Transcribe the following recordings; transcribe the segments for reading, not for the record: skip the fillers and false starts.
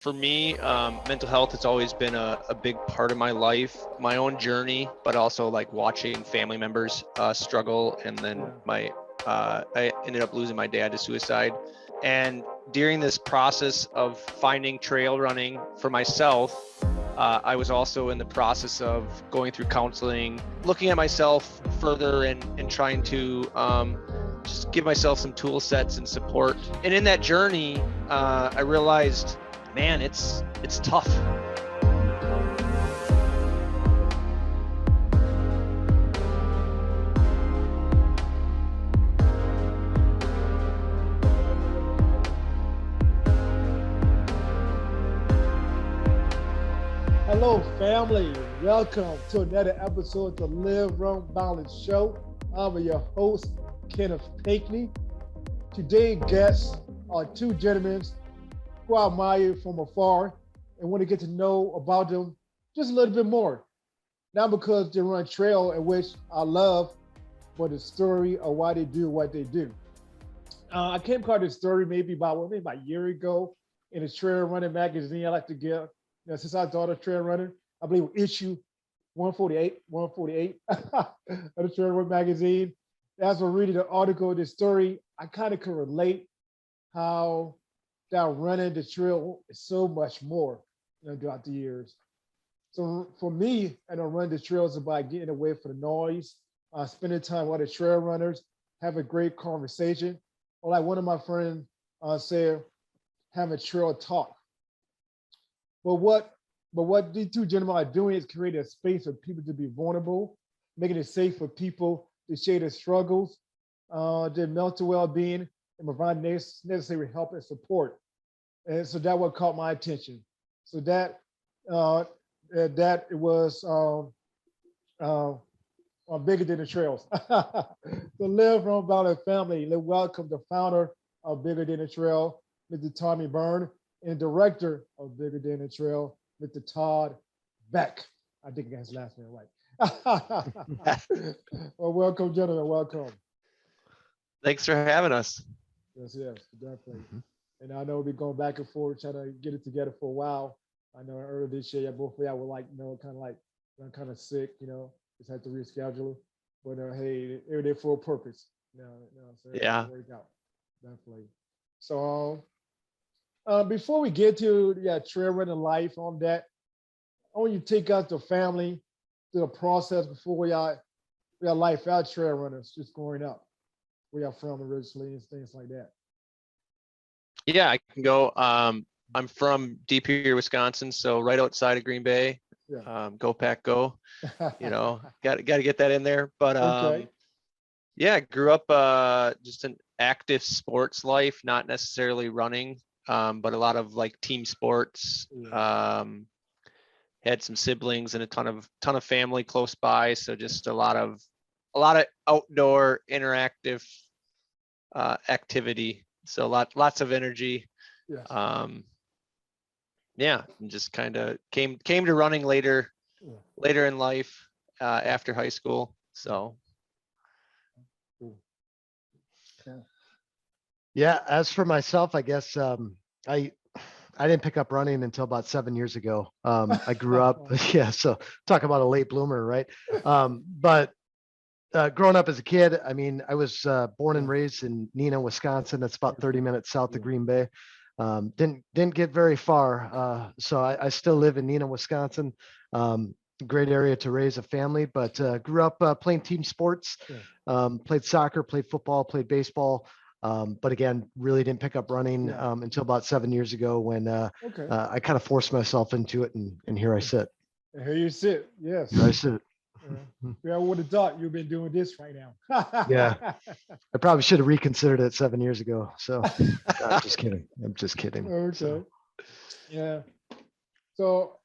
For me, mental health has always been a big part of my life, my own journey, but also like watching family members struggle. And then I ended up losing my dad to suicide. And during this process of finding trail running for myself, I was also in the process of going through counseling, looking at myself further and trying to just give myself some tool sets and support. And in that journey, I realized, man, it's tough. Hello, family. Welcome to another episode of the Live, Run, Balance Show. I'm your host, Kenneth Pinckney. Today's guests are two gentlemen who I admire from afar and want to get to know about them just a little bit more. Not because they run trail, in which I love, but the story of why they do what they do. I came across this story maybe about a year ago in a trail running magazine I like to give. Since I started trail running, I believe issue 148 of the Trail Run magazine. As we're reading the article, the story, I kind of could relate how that running the trail is so much more, throughout the years. So for me, run the trails about getting away from the noise, spending time with other trail runners, have a great conversation. Or like one of my friends said, have a trail talk. But what these two gentlemen are doing is creating a space for people to be vulnerable, making it safe for people to share their struggles, their mental well-being, and provide necessary help and support. And so that what caught my attention. So that it was Bigger Than the Trails. The Live, Run, Balance family. Let's welcome the founder of Bigger Than the Trail, Mr. Tommy Byrne, and director of Bigger Than the Trail, Mr. Todd Beck. I think I got his last name right. Well, welcome, gentlemen. Welcome. Thanks for having us. Yes, definitely. And I know we'll be going back and forth, trying to get it together for a while. I know earlier this year, both of y'all were kind of sick, just had to reschedule. But hey, they were there for a purpose. So yeah. It worked out, definitely. So before we get to trail running life on that, I want you to take us the family through the process before we are life out trail runners, just growing up. We are from originally and things like that. Yeah, I can go. I'm from Deep Erie, Wisconsin, so right outside of Green Bay. Yeah. Go Pack, go! Got to get that in there. But Okay. yeah, I grew up just an active sports life, not necessarily running, but a lot of like team sports. Yeah. Had some siblings and a ton of family close by, so just a lot of outdoor interactive activity. So lots of energy. Yes. Yeah, and just kind of came to running later in life, after high school. So yeah, as for myself, I guess I didn't pick up running until about 7 years ago. I grew up, so talk about a late bloomer, right? But growing up as a kid, I mean, I was born and raised in Neenah, Wisconsin. That's about 30 minutes south of Green Bay. Didn't get very far. So I still live in Neenah, Wisconsin. Great area to raise a family, but grew up playing team sports, played soccer, played football, played baseball. But again, really didn't pick up running until about 7 years ago when I kind of forced myself into it, and here I sit. And here you sit. Yes. Here I sit. I would have thought you've been doing this right now. Yeah. I probably should have reconsidered it 7 years ago. So I'm just kidding. Okay. So. Yeah. So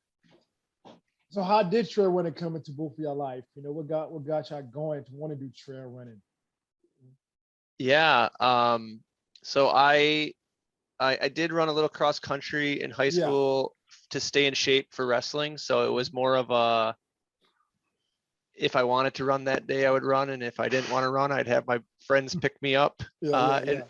how did trail running come into both of your life? What got y'all going to want to do trail running? Yeah. So I did run a little cross country in high school to stay in shape for wrestling. So it was more of a, if I wanted to run that day, I would run. And if I didn't want to run, I'd have my friends pick me up. I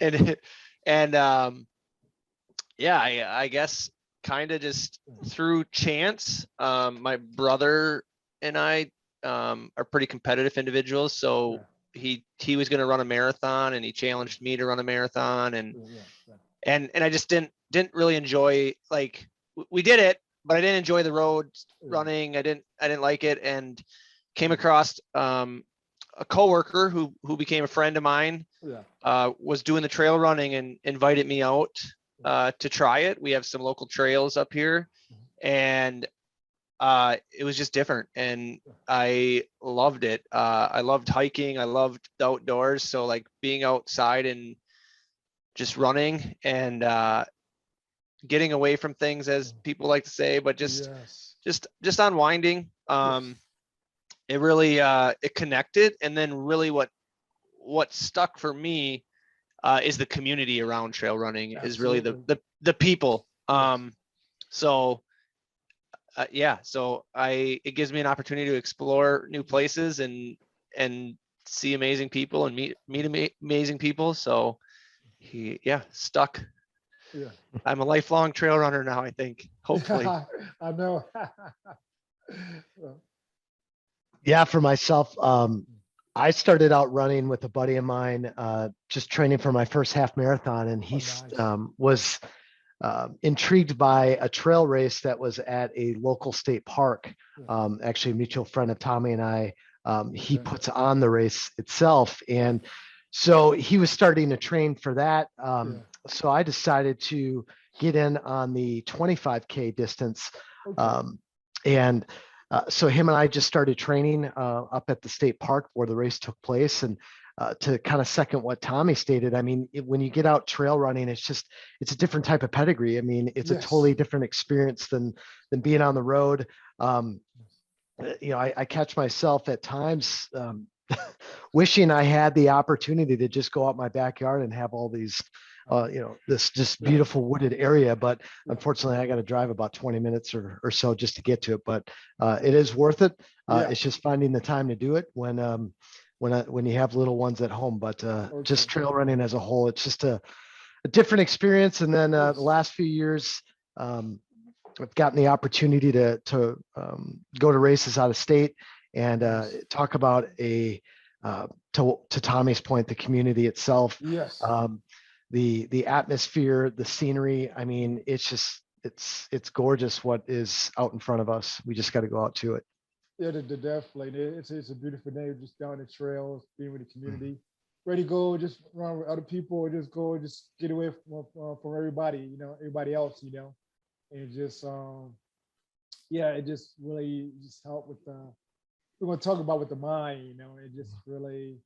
guess kind of just through chance. My brother and I are pretty competitive individuals, so he was going to run a marathon, and he challenged me to run a marathon, and I just didn't really enjoy, like, we did it, but I didn't enjoy the road running. I didn't like it, and came across a coworker who became a friend of mine. Was doing the trail running and invited me out to try it. We have some local trails up here, and it was just different, and I loved it. I loved hiking. I loved the outdoors. So like being outside and just running and getting away from things, as people like to say, but just unwinding. It really it connected, and then really what stuck for me is the community around trail running. Is really the people. So it gives me an opportunity to explore new places and see amazing people and meet amazing people. So stuck. I'm a lifelong trail runner now, I think, hopefully. I know. For myself, I started out running with a buddy of mine, just training for my first half marathon, and he was intrigued by a trail race that was at a local state park. Actually, a mutual friend of Tommy and I, he puts on the race itself, and so he was starting to train for that. So I decided to get in on the 25K distance, and so him and I just started training up at the state park where the race took place. And to kind of second what Tommy stated, I mean, when you get out trail running, it's a different type of pedigree. I mean, it's a totally different experience than being on the road. I catch myself at times wishing I had the opportunity to just go out my backyard and have all these this just beautiful wooded area, but unfortunately I got to drive about 20 minutes or so just to get to it. But it is worth it. It's just finding the time to do it when you have little ones at home. But just trail running as a whole, it's just a different experience. And then the last few years, I've gotten the opportunity to go to races out of state and talk about to Tommy's point, the community itself. The atmosphere, the scenery. I mean, it's gorgeous what is out in front of us. We just got to go out to it. Yeah, definitely. It's a beautiful day, just down the trails, being with the community, ready to go, just run with other people, or just get away from everybody, everybody else, and just it just really just helped with we're going to talk about with the mind, it just really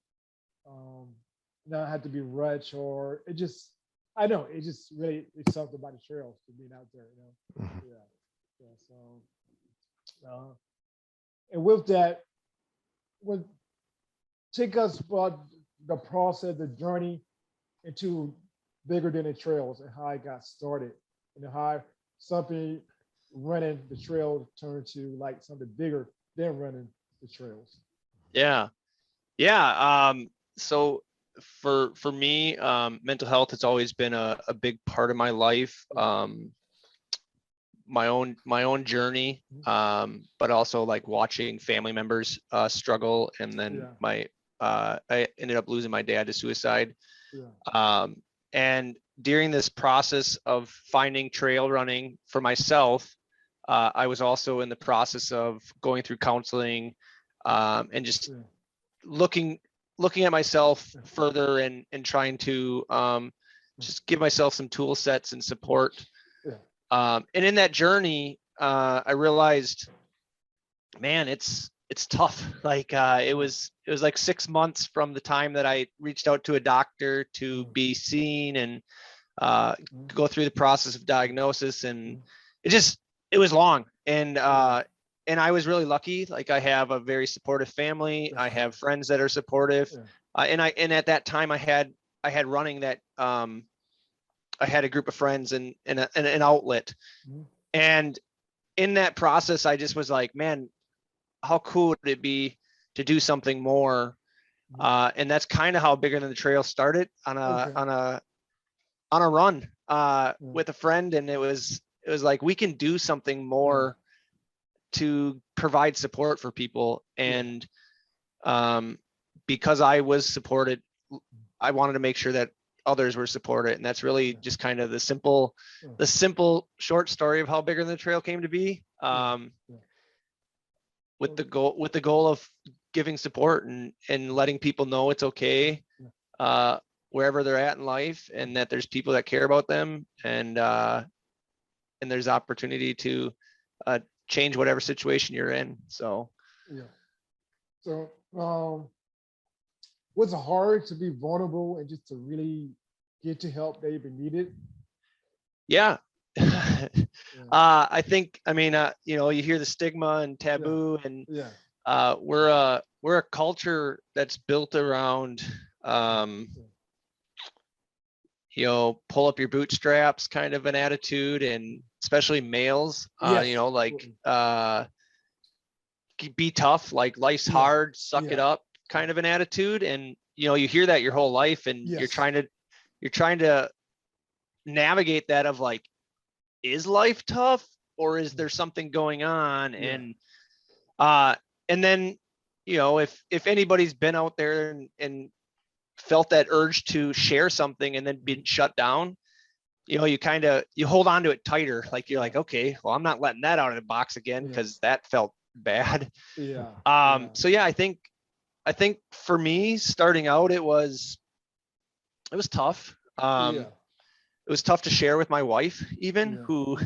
not have to be rushed, or it just really it's something about the trails to being out there, so and with that, take us about the process, the journey into bigger than the trails, and how I got started, and how something running the trail turned to like something bigger than running the trails. So for me, mental health has always been a big part of my life. My own journey, but also like watching family members struggle, and then I ended up losing my dad to suicide. And during this process of finding trail running for myself, I was also in the process of going through counseling, and just looking at myself further and trying to just give myself some tool sets and support. And in that journey, I realized, man, it's tough. Like it was like 6 months from the time that I reached out to a doctor to be seen and go through the process of diagnosis, and it was long. And I was really lucky. Like I have a very supportive family. I have friends that are supportive. And at that time I had running that I had a group of friends and an outlet. And in that process, I just was like, man, how cool would it be to do something more? And that's kind of how Bigger Than the Trail started, on a run with a friend. And it was it was like, we can do something more to provide support for people. And because I was supported, I wanted to make sure that others were supported. And that's really just kind of the simple short story of how Bigger Than the Trail came to be. With the goal of giving support and letting people know it's okay wherever they're at in life, and that there's people that care about them, and there's opportunity to change whatever situation you're in. So was it hard to be vulnerable and just to really get to help that even needed? Yeah. I think, I mean, you know, you hear the stigma and taboo, and we're a culture that's built around, you know, pull up your bootstraps kind of an attitude, and especially males, you know, like, be tough, like life's hard, suck it up kind of an attitude. And, you know, you hear that your whole life, and you're trying to navigate that of like, is life tough, or is there something going on? And then, you know, if anybody's been out there and felt that urge to share something and then been shut down, you know, you hold on to it tighter. Like, you're like, okay, well, I'm not letting that out of the box again, because that felt bad. So yeah, I think for me, starting out, it was tough. It was tough to share with my wife, even, who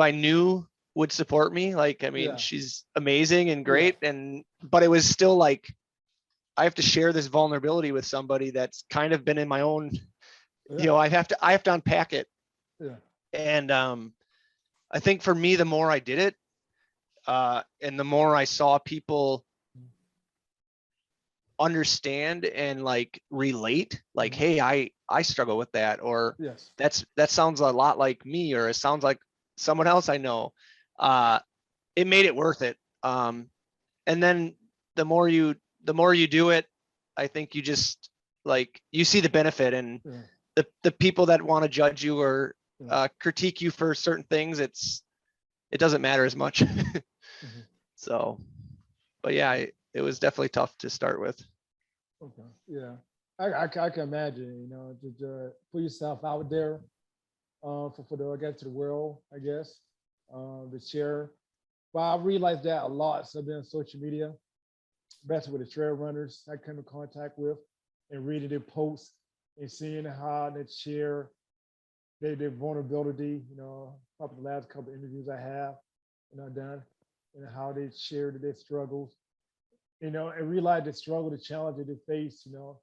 I knew would support me. Like, I mean, she's amazing and great, but it was still like, I have to share this vulnerability with somebody that's kind of been in my own, you know, I have to unpack it. And I think for me, the more I did it, and the more I saw people understand and like relate, like, hey, I struggle with that, or that sounds a lot like me, or it sounds like someone else I know, it made it worth it. And then the more you do it, I think you just, like, you see the benefit, and the people that want to judge you or critique you for certain things, it doesn't matter as much. So, but yeah, it was definitely tough to start with. I can imagine, you know, to put yourself out there for the, I guess, to the world, I guess, to share. But I realized that a lot. So I've been on social media, especially with the trail runners I come in contact with, and reading their posts and seeing how they share their vulnerability, you know, probably the last couple of interviews I have, you know, done, and how they share their struggles, you know, and realize the struggle, the challenge that they face, you know,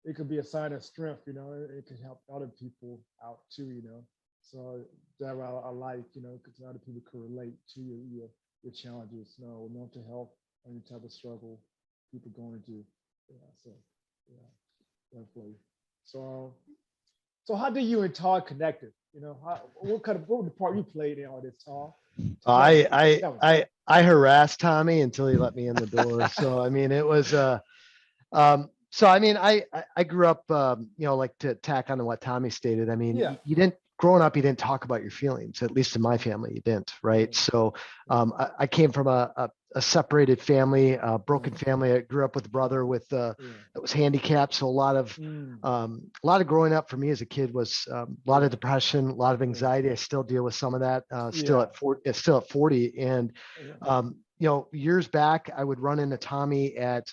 it could be a sign of strength, you know, it can help other people out too, you know. So that I like, you know, because other people can relate to your challenges, you know, mental health, any type of struggle people going through. So definitely. So how do you and Todd connected? You know, what was the part you played in all this, Todd? I harassed Tommy until he let me in the door. So I mean, it was so I mean, I grew up, you know, like, to tack on to what Tommy stated. I mean, you didn't, growing up, you didn't talk about your feelings. At least in my family, you didn't, right? So I came from a separated family, a broken family. I grew up with a brother that was handicapped. So a lot of growing up for me as a kid was a lot of depression, a lot of anxiety. I still deal with some of that, still at 40. And you know, years back, I would run into Tommy at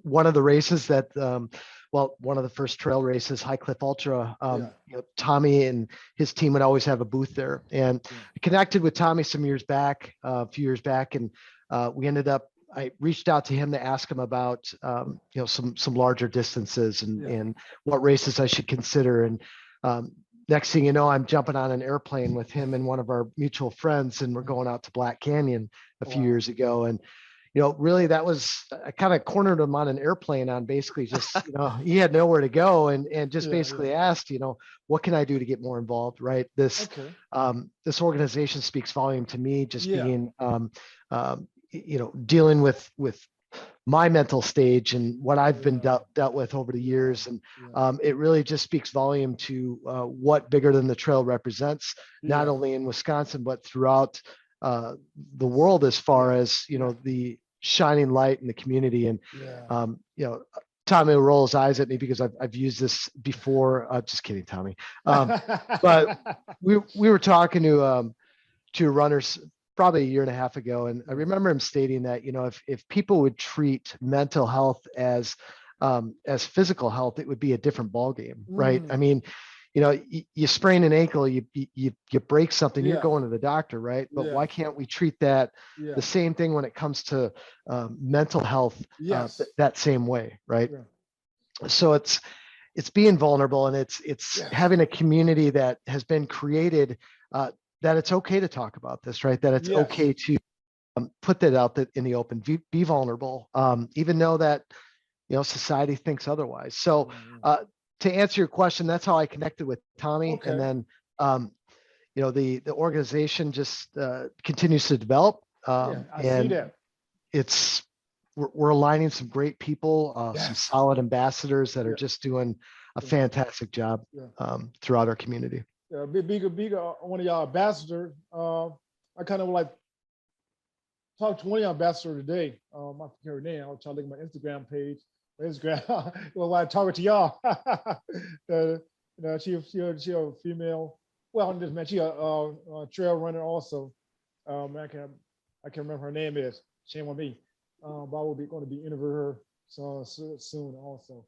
one of the races that one of the first trail races, High Cliff Ultra. You know, Tommy and his team would always have a booth there, and I connected with Tommy some years back, a few years back, and we ended up, I reached out to him to ask him about you know, some larger distances and what races I should consider. And next thing you know, I'm jumping on an airplane with him and one of our mutual friends, and we're going out to Black Canyon a few years ago. And you know, really, that was, I kind of cornered him on an airplane on basically just, you know, he had nowhere to go, and just basically asked, you know, what can I do to get more involved, right? This organization speaks volume to me, just being, you know, dealing with my mental stage and what I've been dealt with over the years. And it really just speaks volume to what Bigger Than the Trail represents, not only in Wisconsin, but throughout the world, as far as, the shining light in the community. And, Tommy will roll his eyes at me because I've used this before. Just kidding, Tommy. But we were talking to runners probably a year and a half ago, and I remember him stating that if people would treat mental health as physical health, it would be a different ballgame, right? I mean, you sprain an ankle, you break something, you're going to the doctor, right? But why can't we treat that the same thing when it comes to mental health that same way, right? So it's being vulnerable, and it's having a community that has been created that it's okay to talk about this, right? That it's okay to put that out in the open, be vulnerable, even though that society thinks otherwise. So to answer your question, that's how I connected with Tommy. And then, the organization just continues to develop. I see that. We're aligning some great people, some solid ambassadors that are just doing a fantastic job throughout our community. Bigger, one of y'all ambassadors. I kind of like talked to one of y'all ambassadors today. I forget her name. I'll try to look at my Instagram page. Instagram. Well, while I'm talking to y'all, she a female. Well, just man, she a trail runner also. I can't remember her name is. Shame on me. But I will be going to be interviewing her soon also.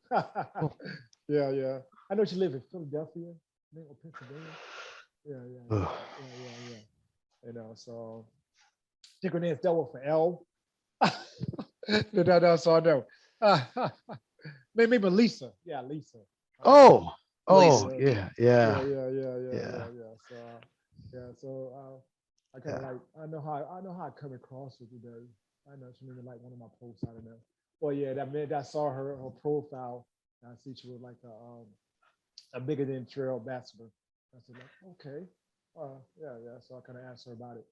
Yeah. I know she lives in Philadelphia, or Pennsylvania. Yeah. So I think her name is Delaware for L. So I know. Maybe Lisa. Yeah, Lisa. Oh, Lisa. Yeah. So I kind of I know how I come across with you today. I know she maybe like one of my posts. I don't know. Well, yeah, that meant I saw her profile. I see she was like a Bigger Than Trail ambassador. I said, okay, So I kind of asked her about it.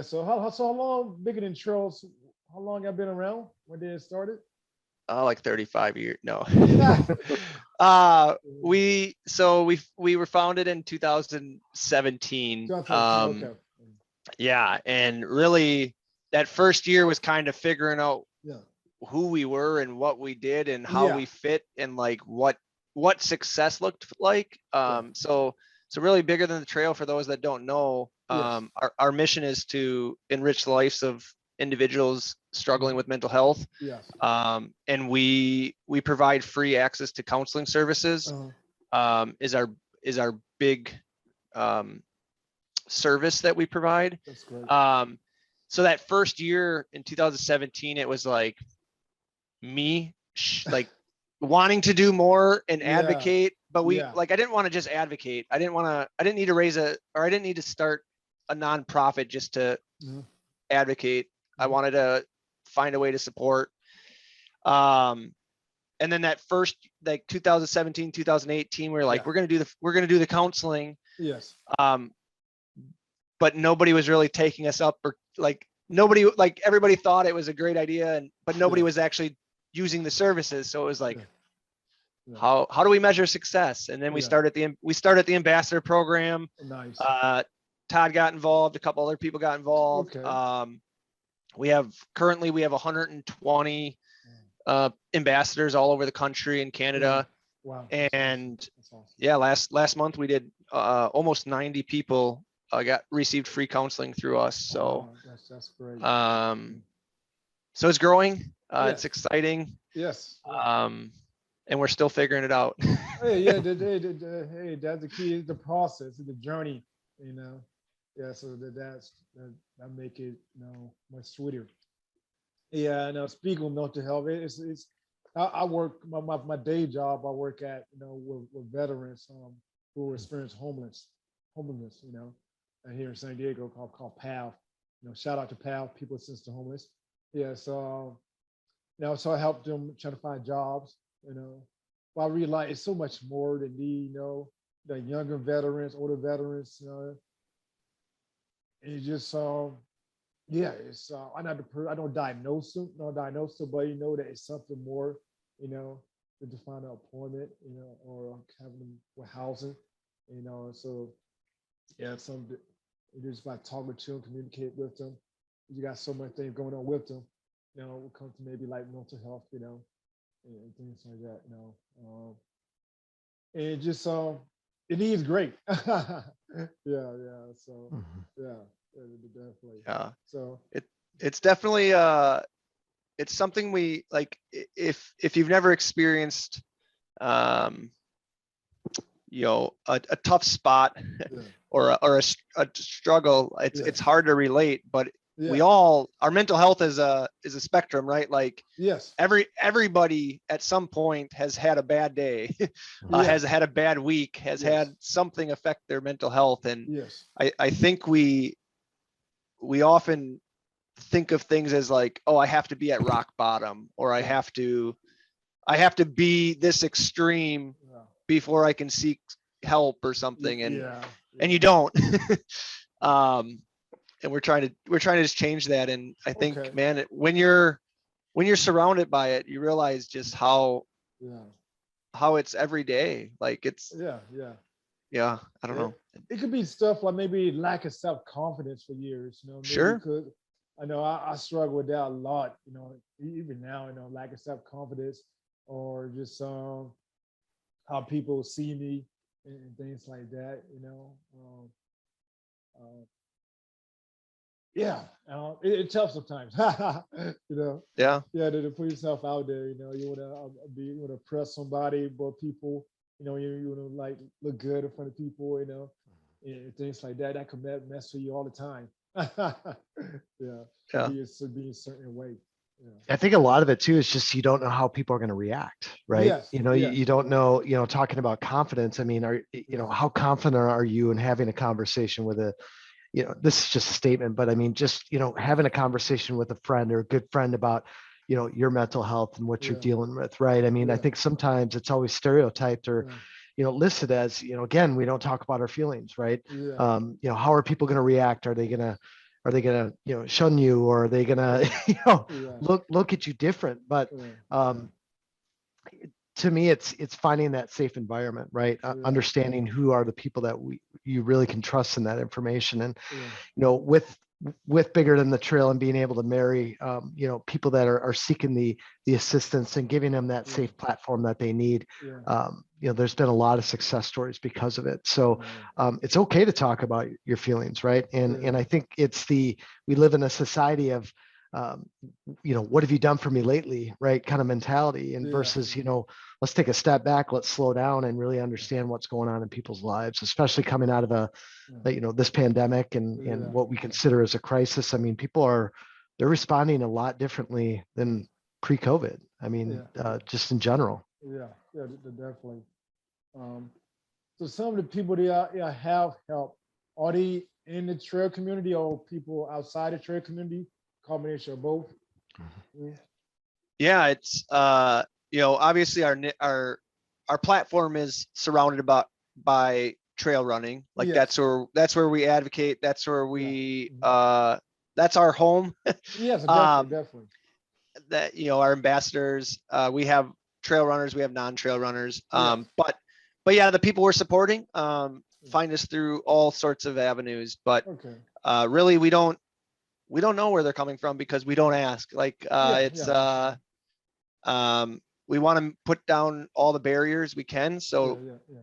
So how long Bigger Than Trails? How long have been around? When did it started? Like 35 years. No. We were founded in 2017. Okay. Yeah, and really that first year was kind of figuring out who we were and what we did and how we fit and like what success looked like. So really Bigger Than the Trail, for those that don't know, our mission is to enrich the lives of individuals struggling with mental health. And we provide free access to counseling services. Is our big service that we provide. That's great. So that first year in 2017, it was like me like wanting to do more and advocate, but I didn't want to just advocate. I didn't need to start a nonprofit just to advocate. I wanted to find a way to support. And then that first, like 2017, 2018, we were like, we're going to do the counseling. Yes. But nobody was really taking us up, or everybody thought it was a great idea, but nobody was actually using the services. So it was like, how do we measure success? And then we started the ambassador program. Nice. Todd got involved. A couple other people got involved. Okay. We have 120 ambassadors all over the country in Canada. Wow. And that's awesome. last month we did almost 90 people received free counseling through us. So that's great. So it's growing. It's exciting. Yes. And we're still figuring it out. Hey, that's the key, is the process, the journey, so that make it much sweeter. Speaking of mental health, I work my day job. I work at with veterans who experience homelessness, here in San Diego called PAL. Shout out to PAL, People Assist the Homeless. So I help them try to find jobs. But I realize it's so much more than the younger veterans, older veterans. And just Yeah, it's I don't diagnose them, no diagnose it, but you know that it's something more, you know, than to find an appointment, you know, or having them with housing, you know. So yeah, some just by talking to them, communicate with them. You got so many things going on with them, you know, when it comes to maybe like mental health, you know, and things like that, you know. And it just it is great. Yeah, yeah. So Mhm. yeah, definitely. Yeah. So It's definitely it's something we like if you've never experienced um a tough spot yeah, or a struggle, it's yes, hard to relate, but we yeah, all our mental health is a spectrum, right? Like yes, everybody at some point has had a bad day, has yes, had a bad week, has yes, had something affect their mental health. And yes, I think we often think of things as like, oh, I have to be at rock bottom, or I yeah, have to be this extreme yeah, before I can seek help or something. yeah, And yeah. you don't. um and we're trying to just change that. And I think, Okay. man, when you're surrounded by it, you realize just Yeah, how it's every day. Like it's, yeah, yeah. yeah, I don't It, know. it could be stuff like maybe lack of self confidence for years. You know, maybe Sure. because I know I struggle with that a lot. You know, even now, you know, lack of self confidence or just how people see me and things like that. You know, uh, yeah, it's tough sometimes. You know, Yeah. yeah, to put yourself out there. You know, you want to press somebody, but people, you know, you want to like look good in front of people. You know, and things like that. That could mess with you all the time. Yeah, Yeah. to be a certain way. Yeah. I think a lot of it too is just you don't know how people are going to react, right? Yes. You know, Yes. you don't know, talking about confidence. I mean, Yeah. how confident are you in having a conversation with this is just a statement, but I mean, just, having a conversation with a friend or a good friend about, your mental health and what you're Yeah. dealing with, right? I mean, I Yeah. think sometimes it's always stereotyped or, Yeah. listed as, again, we don't talk about our feelings, right? Yeah. How are people going to react? Are they gonna, shun you, or are they gonna, Yeah. Yeah. look at you different? But Yeah. Yeah. um, to me, it's finding that safe environment, right? Yeah. Understanding who are the people that you really can trust in that information, and Yeah. with bigger than the trail and being able to marry, people that are seeking the assistance and giving them that Yeah. safe platform that they need. Yeah. There's been a lot of success stories because of it. So it's okay to talk about your feelings, right? And Yeah. I think we live in a society of, um, what have you done for me lately, right? Kind of mentality, and Yeah. versus, let's take a step back, let's slow down and really understand what's going on in people's lives, especially coming out of this pandemic and Yeah. what we consider as a crisis. I mean, they're responding a lot differently than pre-COVID. I mean, Yeah. just in general. Yeah. Yeah. Definitely. Um, so some of the people that have help, are they in the trail community or people outside the trail community? Combination of both. Yeah. Yeah. It's obviously our platform is surrounded about by trail running. Like Yes. that's where we advocate. That's where Yeah. we Mhm. that's our home. Yes. Definitely. um Definitely. that our ambassadors, we have trail runners, we have non-trail runners. Yes. But yeah, the people we're supporting Yeah. find us through all sorts of avenues. But Okay. really, we don't know where they're coming from because we don't ask. Like Yeah. it's Yeah. we want to put down all the barriers we can. Yeah. So Yeah. Yeah.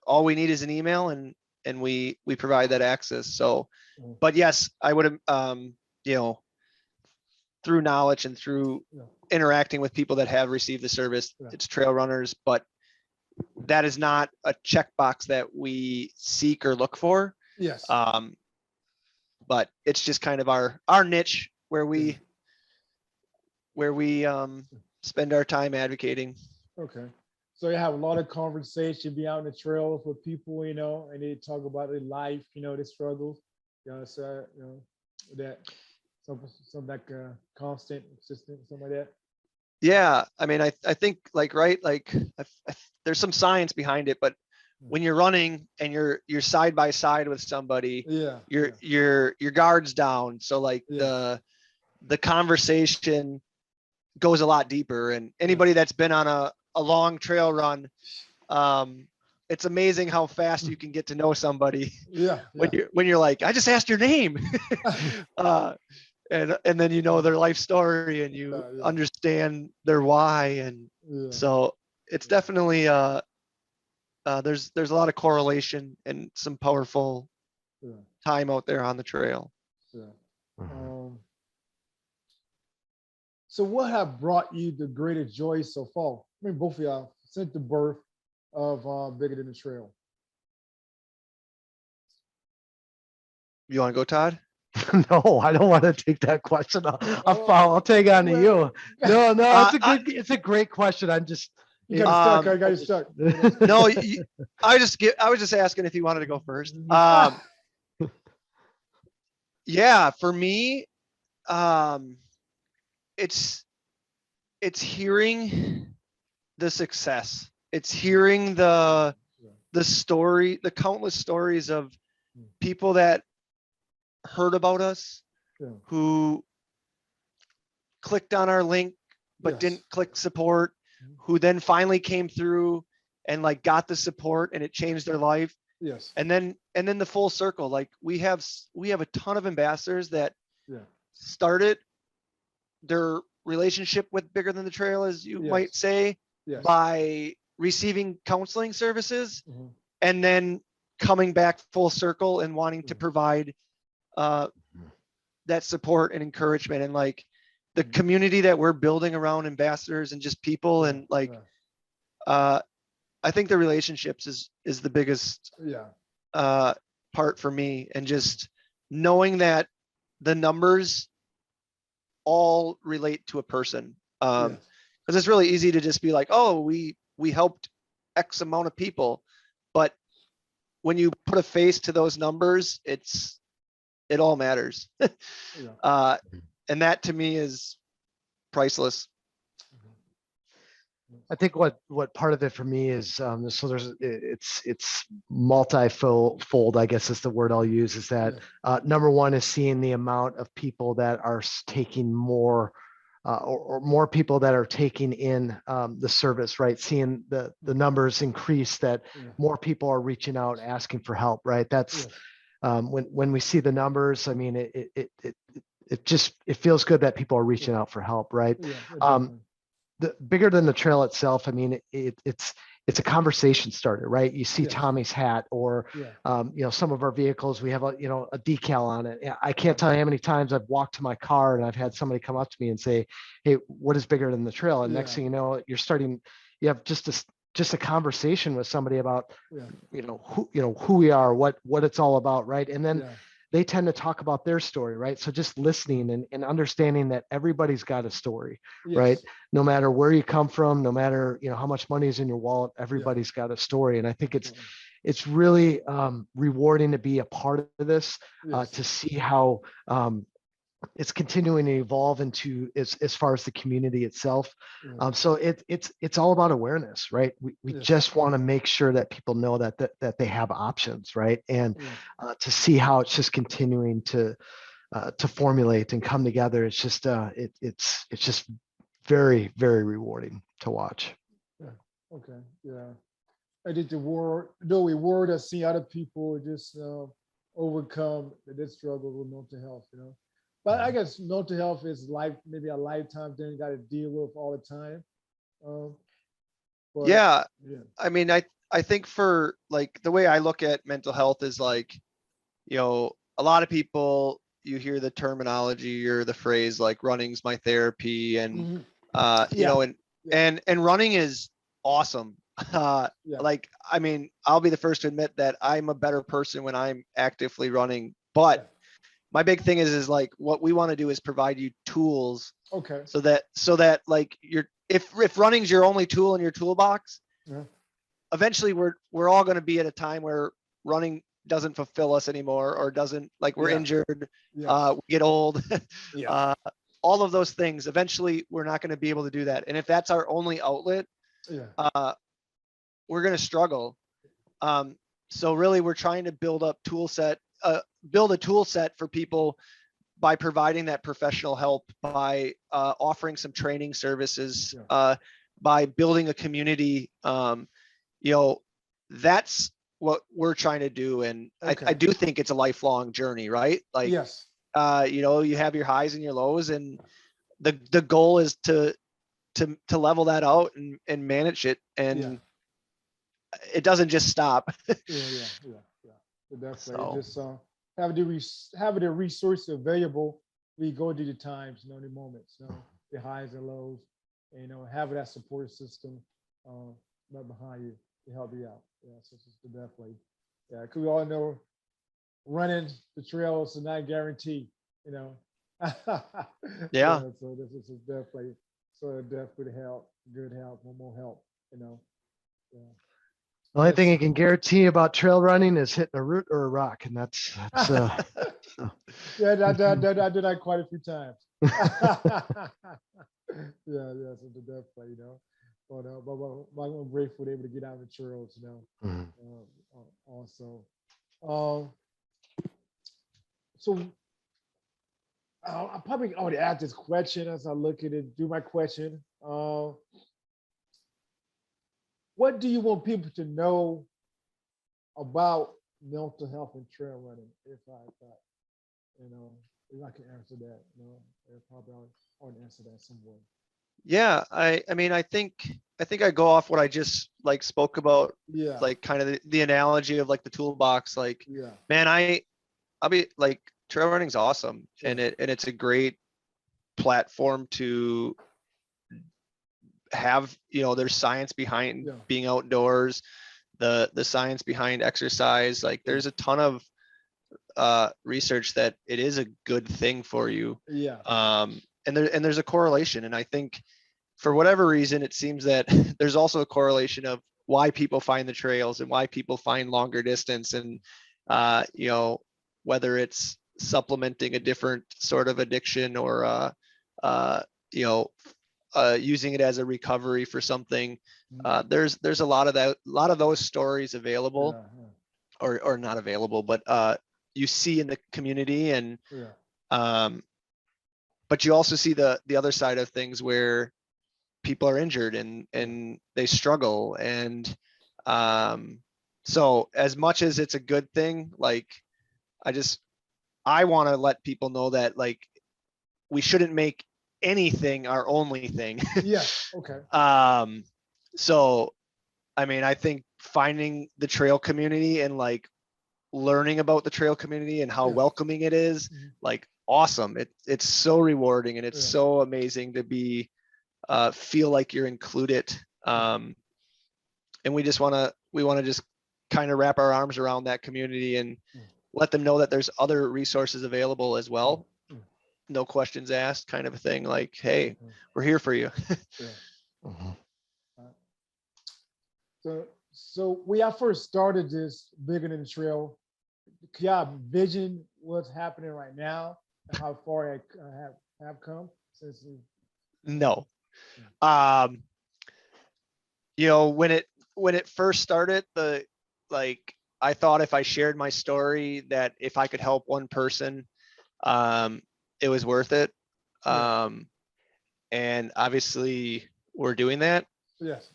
all we need is an email, and we provide that access. So, Yeah. but yes, I would you know through knowledge and through Yeah. interacting with people that have received the service, Yeah. it's trail runners. But that is not a checkbox that we seek or look for. Yes. um, but it's just kind of our niche where Yeah. we spend our time advocating. Okay. So you have a lot of conversation, be out in the trails with people, you know, and they talk about their life, you know, their struggles. So that some like constant, consistent, something like that. Yeah, I mean, I think like, right, like there's some science behind it, but when you're running and you're side by side with somebody, Yeah. your guard's down. So like the conversation goes a lot deeper. And anybody that's been on a long trail run, it's amazing how fast you can get to know somebody. When you're like, I just asked your name. And then you know their life story and you understand their why. And so it's definitely there's a lot of correlation and some powerful time out there on the trail. So what have brought you the greatest joy so far? I mean, both of y'all, since the birth of Bigger Than the Trail. You want to go, Todd? No, I don't want to take that question. I'll take on to you. No, it's a great question. I'm just. You got stuck. I got you stuck. No, I was just asking if you wanted to go first. Yeah, for me, it's hearing the success. It's hearing the story, the countless stories of people that heard about us, who clicked on our link but didn't click support, who then finally came through and like got the support and it changed their life. And then the full circle. Like we have a ton of ambassadors that started their relationship with Bigger Than the Trail, as you might say, by receiving counseling services and then coming back full circle and wanting to provide that support and encouragement. And like the community that we're building around ambassadors and just people and like I think the relationships is the biggest part for me, and just knowing that the numbers all relate to a person, because it's really easy to just be like, oh, we helped X amount of people, but when you put a face to those numbers, it all matters. And that to me is priceless. I think what part of it for me is so it's multifold, I guess is the word I'll use, is that number one is seeing the amount of people that are taking more or more people that are taking in the service, right? Seeing the numbers increase, that more people are reaching out asking for help, right? That's when we see the numbers, I mean, it feels good that people are reaching out for help, right? The Bigger Than the Trail itself, I mean, it's a conversation starter, right? You see Tommy's hat, or some of our vehicles, we have a decal on it. I can't tell you how many times I've walked to my car and I've had somebody come up to me and say, hey, what is Bigger Than the Trail? And next thing you know, you have just a conversation with somebody about who we are, what it's all about, right? And then they tend to talk about their story, right? So just listening and understanding that everybody's got a story, right? No matter where you come from, no matter how much money is in your wallet, everybody's got a story. And I think it's really rewarding to be a part of this, to see how it's continuing to evolve into as far as the community itself. So it's all about awareness, right? We just want to make sure that people know that they have options, right? And to see how it's just continuing to formulate and come together. It's just it's just very, very rewarding to watch. Okay. I think the reward of seeing other people just overcome this struggle with mental health, But I guess mental health is maybe a lifetime thing you got to deal with all the time. I mean, I think for like the way I look at mental health is like, a lot of people, you hear the terminology or the phrase like running's my therapy, and and running is awesome. Like, I mean, I'll be the first to admit that I'm a better person when I'm actively running, but my big thing is like what we want to do is provide you tools. Okay. So that like if running's your only tool in your toolbox, eventually we're all going to be at a time where running doesn't fulfill us anymore, or doesn't, like, we're injured, we get old, all of those things. Eventually we're not going to be able to do that. And if that's our only outlet, we're going to struggle. So really we're trying to build a tool set for people by providing that professional help, by offering some training services, by building a community. That's what we're trying to do. And I do think it's a lifelong journey, right? Like, yes, you have your highs and your lows, and the goal is to level that out and manage it. And it doesn't just stop. yeah. Definitely. So. Just having the resources available. We go through the times, the moments, the highs and lows, and having that support system right behind you to help you out. Yeah, so it's definitely, because we all know running the trails is not guaranteed, Yeah. So this is definitely help, good help, more help, Yeah. The only thing you can guarantee about trail running is hitting a root or a rock, and that's yeah, I did that quite a few times. So definitely, but I'm grateful to be able to get out of the trails, also. So I probably already asked this question as I look at it, do my question. What do you want people to know about mental health and trail running? If I can answer that, probably I'll answer that somewhere. Yeah, I mean, I think I go off what I just spoke about. Yeah. Like kind of the analogy of like the toolbox. Like, man, I'll be like, trail running's awesome, and it's a great platform to have. There's science behind being outdoors, the science behind exercise. Like, there's a ton of research that it is a good thing for you. And there's a correlation, and I think for whatever reason it seems that there's also a correlation of why people find the trails and why people find longer distance, and whether it's supplementing a different sort of addiction or using it as a recovery for something. There's a lot of those stories available, or not available, but you see in the community. And but you also see the other side of things where people are injured and they struggle. And so as much as it's a good thing, like, I want to let people know that, like, we shouldn't make anything our only thing. So I mean, I think finding the trail community and like learning about the trail community and how welcoming it is, like, awesome. It's so rewarding, and it's so amazing to be feel like you're included. And we want to just kind of wrap our arms around that community and let them know that there's other resources available as well. No questions asked, kind of a thing. Like, hey, we're here for you. So when I first started this Bigger Than the Trail, can y'all envision what's happening right now and how far I have come since? No. When it first started, I thought if I shared my story, that if I could help one person, it was worth it. And obviously we're doing that. Yes.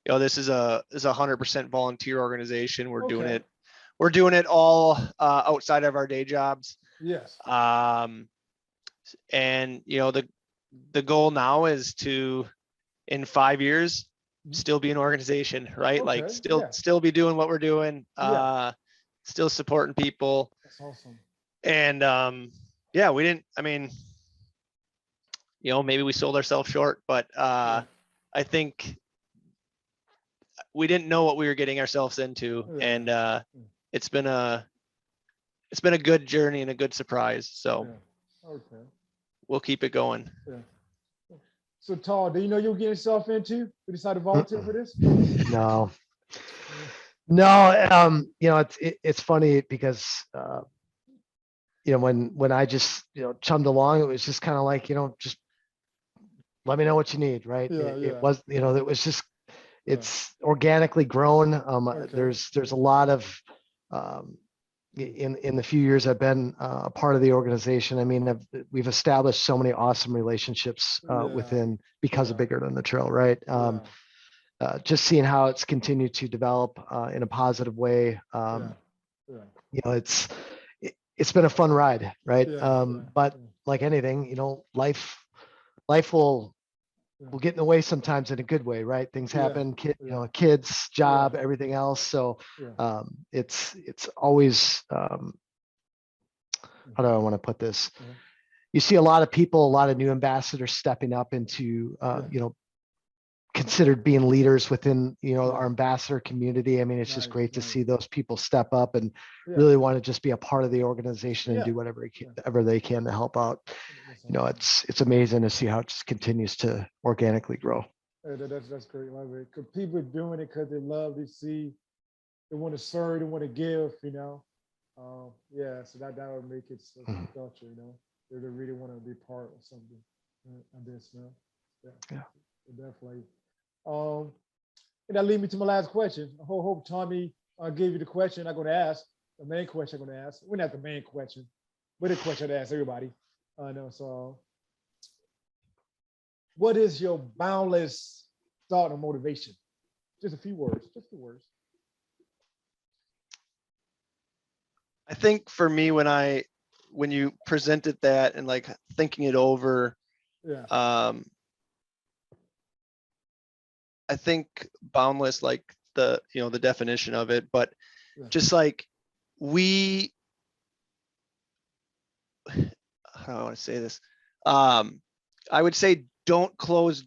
This is a 100% volunteer organization. We're doing it all outside of our day jobs. Yes. And the goal now is to, in 5 years, still be an organization, right? Like, still be doing what we're doing, still supporting people. That's awesome. And we didn't, I mean, maybe we sold ourselves short, but I think we didn't know what we were getting ourselves into. And it's been a good journey and a good surprise. So we'll keep it going. So, Todd, do you know you'll get yourself into? You decided to volunteer for this? No. It's funny because when I just chummed along, it was just kind of like, just let me know what you need, right? It was, it was just, it's organically grown. Okay. There's a lot of in the few years I've been a part of the organization. I mean, we've established so many awesome relationships within because of Bigger Than the Trail, right? Just seeing how it's continued to develop in a positive way. You know, it's been a fun ride, right? But like anything, you know, life will get in the way sometimes in a good way, right? Things happen, kids, job, everything else. So it's always how do I want to put this? You see a lot of people, a lot of new ambassadors stepping up into you know, considered being leaders within, you know, our ambassador community. I mean, it's just great to see those people step up and really want to just be a part of the organization and do whatever they can to help out. You know, it's amazing to see how it just continues to organically grow. That's great. Because people are doing it because they love to see, they want to serve, they want to give, you know. So that would make it so culture, you know. They really want to be part of something of this, you know. Yeah. Definitely. And that leads me to my last question. I hope Tommy gave you the question I'm going to ask, the main question I'm going to ask. We're not the main question, but the question to ask everybody. I know. So, what is your boundless thought and motivation? Just a few words. Just a few words. I think for me, when you presented that and like thinking it over, I think boundless, like the, you know, the definition of it, but just like how do I want to say this? I would say don't close a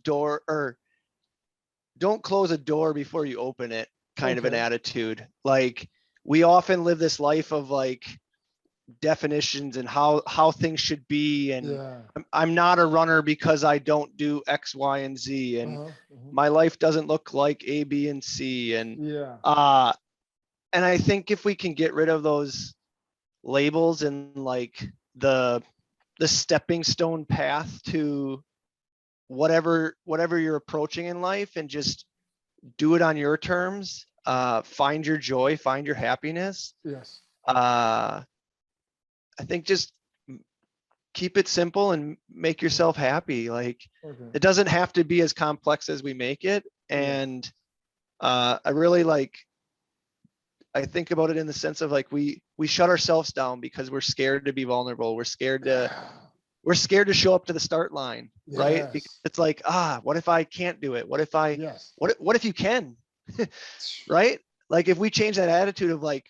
door before you open it, kind of an attitude. Like we often live this life of like definitions and how things should be, and I'm not a runner because I don't do X, Y, and Z, and my life doesn't look like A, B, and C, and and I think if we can get rid of those labels and like the stepping stone path to whatever you're approaching in life, and just do it on your terms, find your joy, find your happiness. I think just keep it simple and make yourself happy. Like it doesn't have to be as complex as we make it. And I really I think about it in the sense of like we shut ourselves down because we're scared to be vulnerable. We're scared to show up to the start line, right? Because it's like, what if I can't do it? What if what if you can, right? Like if we change that attitude of like,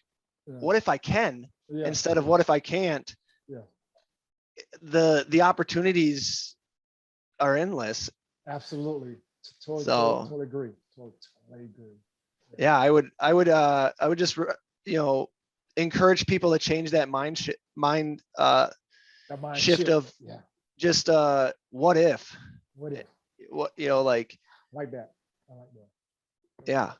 what if I can, instead of what if I can't, the opportunities are endless. Absolutely. Totally agree. Totally agree. Yeah, I would just, you know, encourage people to change that mind shift of just what if, you know, like that. I like that. Yeah.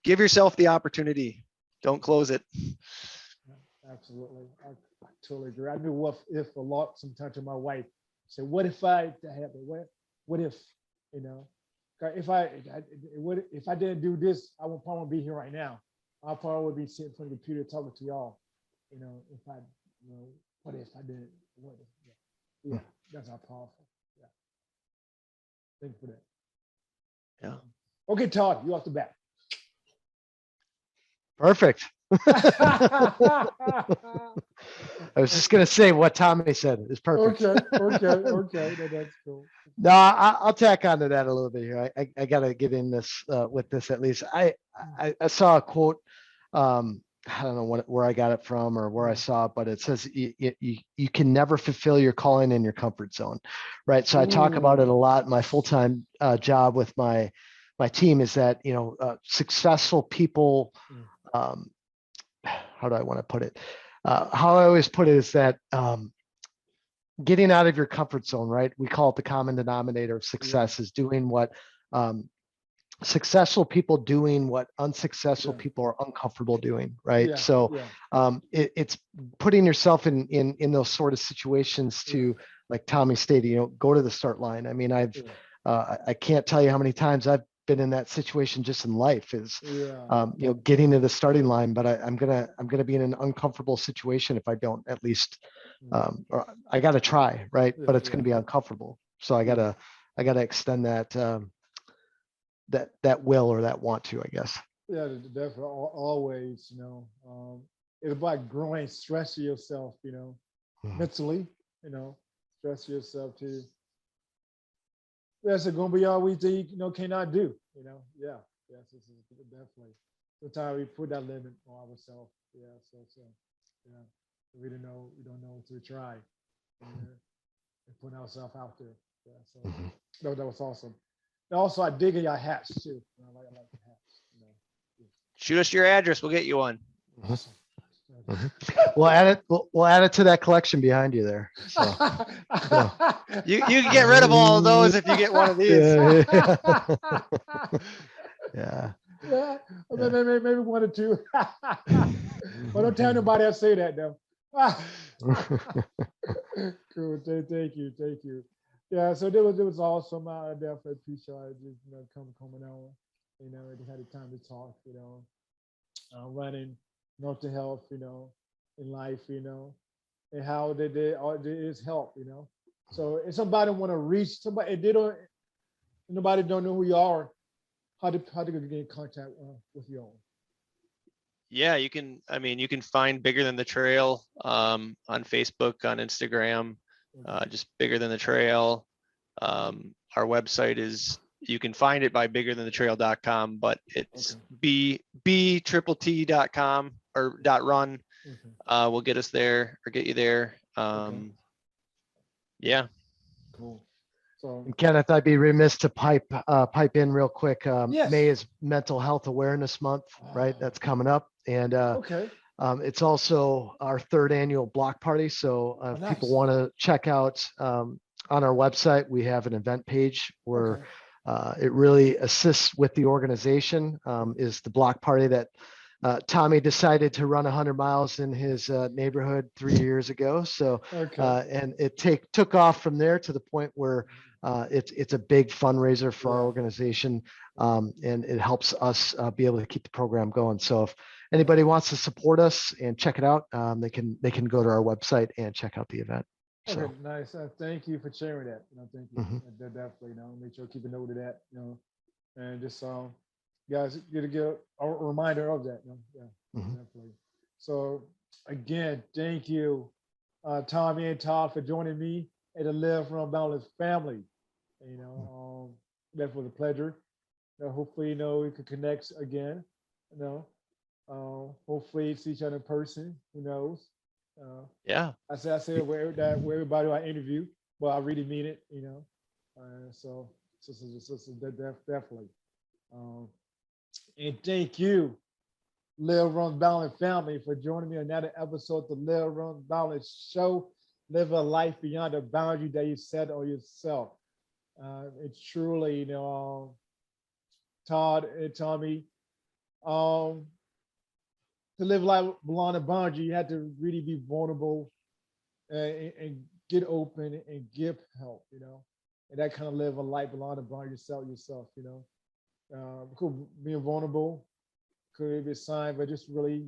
Give yourself the opportunity. Don't close it. Absolutely. I totally agree. I knew what if a lot sometimes to my wife. Say, what if I happen? What if, you know, if I didn't do this, I would probably be here right now. I probably would be sitting in front of the computer talking to y'all. You know, if I, you know, what if I did? What if? Yeah, that's how powerful. Yeah. Thank you for that. Yeah. Okay, Todd, you off the bat. Perfect. I was just gonna say what Tommy said is perfect. Okay. That's cool. No, I'll tack onto that a little bit here. I gotta get in this with this at least. I saw a quote. I don't know where I got it from or where I saw it, but it says you can never fulfill your calling in your comfort zone, right? So I talk about it a lot. My full-time job with my team is that, you know, successful people. How do I want to put it? How I always put it is that getting out of your comfort zone, right? We call it the common denominator of success is doing what successful people doing what unsuccessful people are uncomfortable doing, right? So it's putting yourself in those sort of situations to, like Tommy stated, you know, go to the start line. I mean, I can't tell you how many times I've been in that situation just in life is, getting to the starting line, but I'm going to be in an uncomfortable situation if I don't at least, or I got to try, right? But it's going to be uncomfortable. So I got to extend that, that will or that want to, I guess. Yeah, definitely. Always, it's about growing, stress yourself, mentally, stress yourself too. That's going to be all we think, cannot do, yeah, yes, this is definitely. Sometimes we put that limit on ourselves, yeah, we don't know to try and put ourselves out there, yeah, so that was awesome. And also, I dig in your hats too. I like the hats, Shoot us your address. We'll get you one. Awesome. We'll add it. We'll add it to that collection behind you there. So you can get rid of all of those if you get one of these. Yeah. Maybe one or two. Well, don't tell nobody I say that though. Cool. Thank you. Yeah. So it was awesome. I definitely appreciate it. Just coming on. They had the time to talk. Running mental health. In life. And how there is help. So if somebody want to reach somebody, if nobody don't know who you are, how to get in contact with you all? Yeah, you can find Bigger Than the Trail on Facebook, on Instagram, just Bigger Than the Trail. Our website is, you can find it by biggerthanthetrail.com, but it's BTTT.com or .run. Will get us there or get you there. Yeah. Cool. So, and Kenneth, I'd be remiss to pipe in real quick. Yes. May is Mental Health Awareness Month, right? That's coming up, and it's also our 3rd annual block party. So if nice. people want to check out on our website, we have an event page where it really assists with the organization. Is the block party that Tommy decided to run 100 miles in his neighborhood 3 years ago. So, and it took off from there to the point where it's a big fundraiser for our organization, and it helps us be able to keep the program going. So if anybody wants to support us and check it out, they can go to our website and check out the event. So. Okay, nice. Thank you for sharing that. Thank you. Definitely. Make sure keep a note of that. And just guys, get a reminder of that. Definitely. So again, thank you, Tommy and Todd, for joining me at the Live Run Balance family. That was a pleasure. Hopefully, we can connect again. Hopefully see each other in person. Who knows? Yeah. I said where everybody I interview, well, I really mean it. So definitely. And thank you, Live Run Balance family, for joining me on another episode of the Live Run Balance show. Live a life beyond the boundary that you set on yourself. It's truly, Todd and Tommy, to live life beyond the boundary, you have to really be vulnerable and get open and give help, and that kind of live a life beyond the boundary yourself, being vulnerable could be a sign, but just really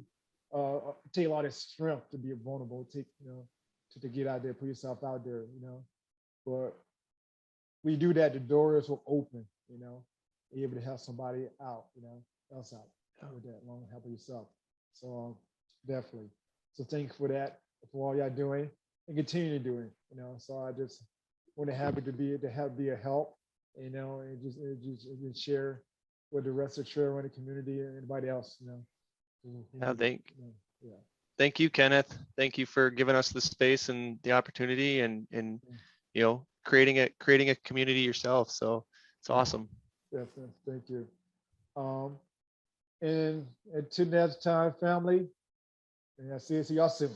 take a lot of strength to be vulnerable, to get out there, put yourself out there, but when you do that, the doors will open, you're able to help somebody out, else out with that, along with helping yourself. So definitely. So thank you for that, for all y'all doing and continue to do it. So I just want to happy to be a help, and just share with the rest of the trail running community and anybody else, Thank you, Kenneth. Thank you for giving us the space and the opportunity and creating a community yourself. So it's awesome. Definitely. Thank you. And until next time, family, and I'll see y'all soon.